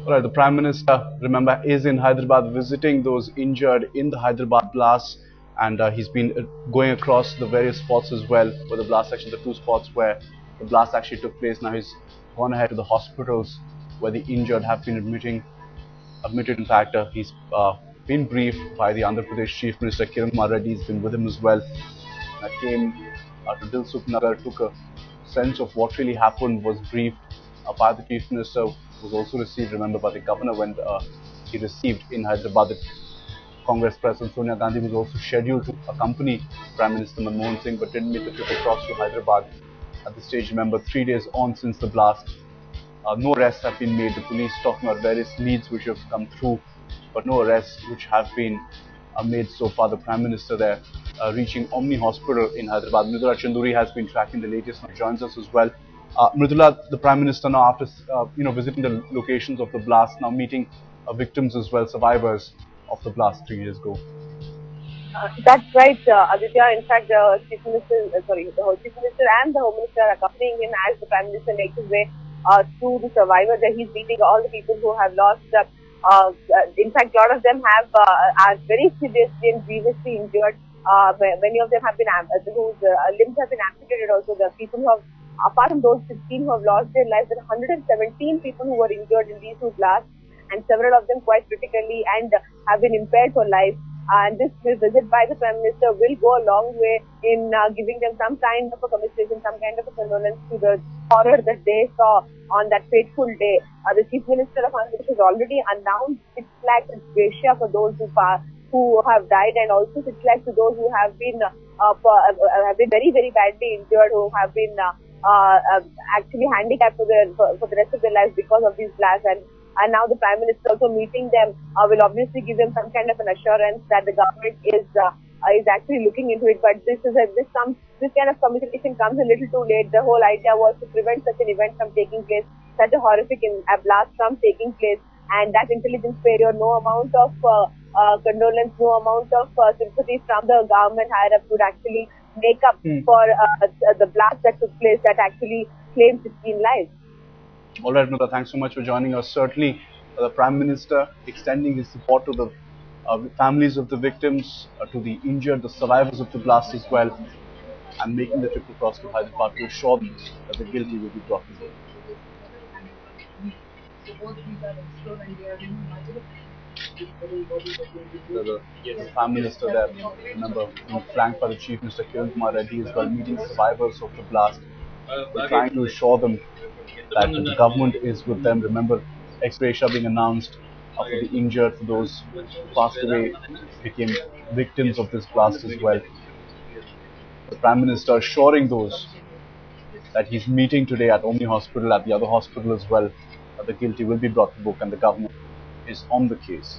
Alright, the Prime Minister, remember, is in Hyderabad visiting those injured in the Hyderabad blast, and he's been going across the various spots as well, where the blast actually, the two spots where the blast actually took place. Now he's gone ahead to the hospitals where the injured have been admitted. In fact, he's been briefed by the Andhra Pradesh Chief Minister Kiran Kumar Reddy. He's been with him as well. Came to Dilsukhnagar, took a sense of what really happened, was briefed by the Chief Minister, was also received, remember, by the governor when he received in Hyderabad. The Congress President Sonia Gandhi was also scheduled to accompany Prime Minister Manmohan Singh, but didn't make the trip across to Hyderabad. At this stage, remember, 3 days on since the blast, no arrests have been made. The police talking about various leads which have come through, but no arrests which have been made so far. The Prime Minister there reaching Omni Hospital in Hyderabad. Mridula Chanduri has been tracking the latest and joins us as well. Mridula, the Prime Minister now, after visiting the locations of the blast, now meeting victims as well, survivors of the blast 3 years ago. That's right, Aditya. In fact, the Chief Minister and the Home Minister are accompanying him as the Prime Minister makes his way to the survivors. He's meeting all the people who have lost. In fact, a lot of them are very seriously and grievously injured. Many of them have been whose limbs have been amputated. Also, the people who have, apart from those 16 who have lost their lives, there are 117 people who were injured in these two blasts, and several of them quite critically and have been impaired for life. And this visit by the Prime Minister will go a long way in giving them some kind of a commiseration, some kind of a condolence to the horror that they saw on that fateful day. The Chief Minister of Andhra Pradesh has already announced 6 lakhs gratia for those who have died, and also 6 lakhs to those who have been very, very badly injured, who have been actually handicapped for the rest of their lives because of these blasts. And now the Prime Minister also meeting them will obviously give them some kind of an assurance that the government is actually looking into it. But this kind of communication comes a little too late. The whole idea was to prevent such an event from taking place, such a horrific blast from taking place, and that intelligence failure, no amount of condolence, no amount of sympathy from the government higher up would actually make up for the blast that took place that actually claimed 16 lives. All right, Mridula, thanks so much for joining us. Certainly, the Prime Minister extending his support to the families of the victims, to the injured, the survivors of the blast as well, and making the trip across to Hyderabad to assure them that the guilty will be brought to book. The Prime Minister there, remember, being flanked by the Chief Minister Kiran Kumar Reddy as well, meeting survivors of the blast, trying to assure them that the government is with them. Remember, ex-gratia being announced for the injured, for those who passed away, became victims of this blast as well. The Prime Minister assuring those that he's meeting today at Omni Hospital, at the other hospital as well, that the guilty will be brought to book and the government is on the case.